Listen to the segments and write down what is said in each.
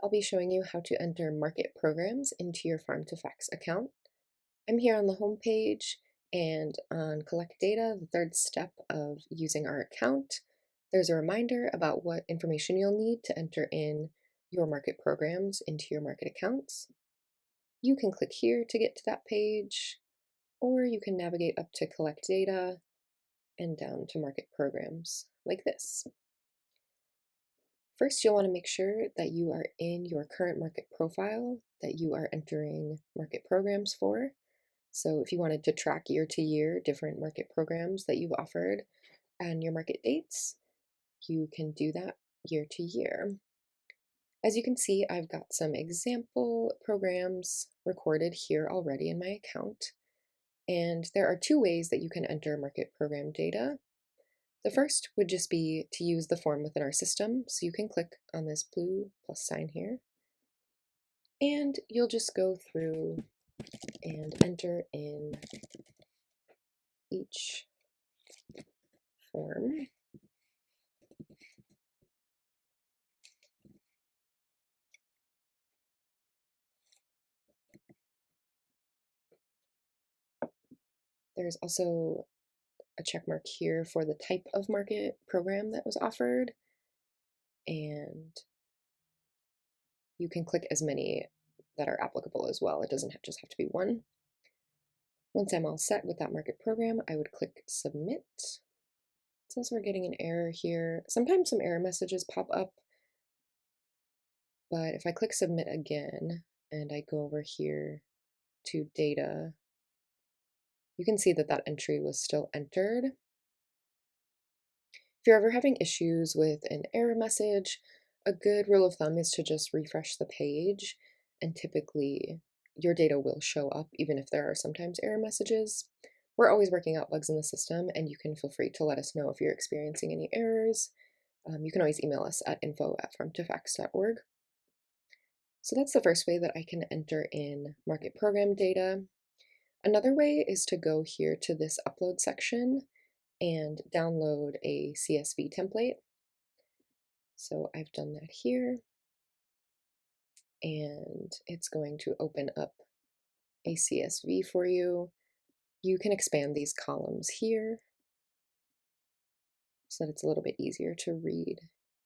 I'll be showing you how to enter market programs into your Farm2Facts account. I'm here on the home page, and on Collect Data, the third step of using our account, there's a reminder about what information you'll need to enter in your market programs into your market accounts. You can click here to get to that page, or you can navigate up to Collect Data and down to Market Programs, like this. First, you'll want to make sure that you are in your current market profile that you are entering market programs for. So if you wanted to track year to year different market programs that you've offered and your market dates, you can do that year to year. As you can see, I've got some example programs recorded here already in my account. And there are two ways that you can enter market program data. The first would just be to use the form within our system. So you can click on this blue plus sign here, and you'll just go through and enter in each form. There's also a check mark here for the type of market program that was offered, and you can click as many that are applicable as well. It doesn't just have to be one. Once I'm all set with that market program, I would click Submit. It says we're getting an error here. Sometimes some error messages pop up, but if I click Submit again and I go over here to Data, you can see that that entry was still entered. If you're ever having issues with an error message, a good rule of thumb is to just refresh the page, and typically your data will show up even if there are sometimes error messages. We're always working out bugs in the system, and you can feel free to let us know if you're experiencing any errors. You can always email us at info@farm2facts.org. So that's the first way that I can enter in market program data. Another way is to go here to this upload section and download a CSV template. So I've done that here, and it's going to open up a CSV for you. You can expand these columns here so that it's a little bit easier to read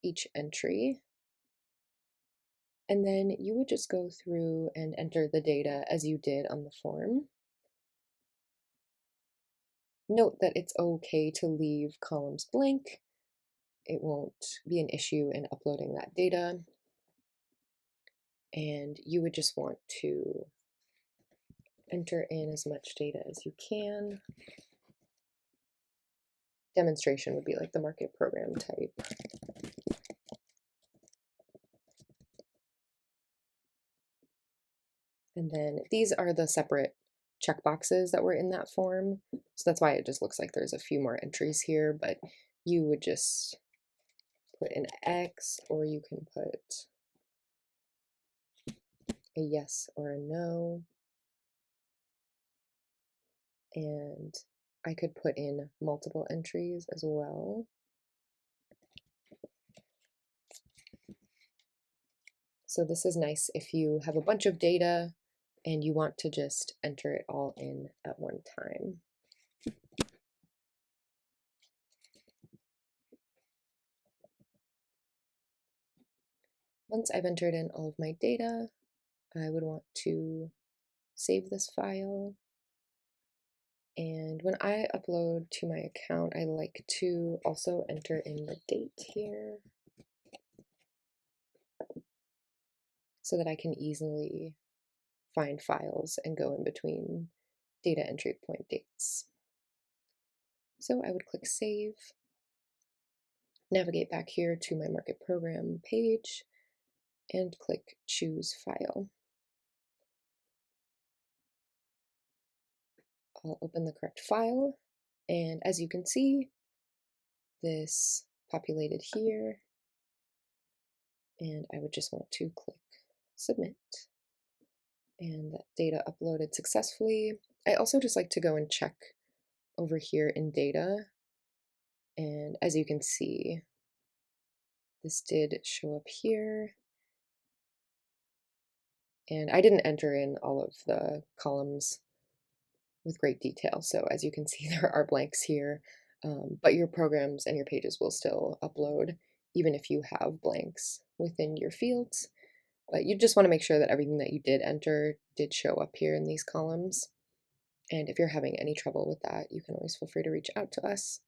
each entry. And then you would just go through and enter the data as you did on the form. Note that it's okay to leave columns blank. It won't be an issue in uploading that data. And you would just want to enter in as much data as you can. Demonstration would be like the market program type. And then these are the separate checkboxes that were in that form. So that's why it just looks like there's a few more entries here, but you would just put an X, or you can put a yes or a no. And I could put in multiple entries as well. So this is nice if you have a bunch of data and you want to just enter it all in at one time. Once I've entered in all of my data, I would want to save this file. And when I upload to my account, I like to also enter in the date here so that I can easily find files and go in between data entry point dates. So I would click Save, navigate back here to my market program page, and click Choose File. I'll open the correct file, and as you can see, this populated here, and I would just want to click Submit, and that data uploaded successfully. I also just like to go and check over here in data, and as you can see, this did show up here, And I didn't enter in all of the columns with great detail. So as you can see, there are blanks here, but your programs and your pages will still upload even if you have blanks within your fields. But you just want to make sure that everything that you did enter did show up here in these columns. And if you're having any trouble with that, you can always feel free to reach out to us.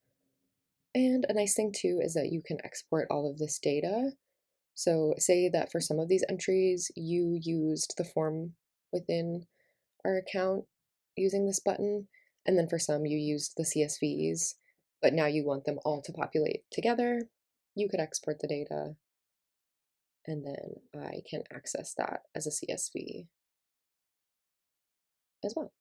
And a nice thing too is that you can export all of this data. So say that for some of these entries, you used the form within our account using this button, and then for some you used the CSVs, but now you want them all to populate together. You could export the data, and then I can access that as a CSV as well.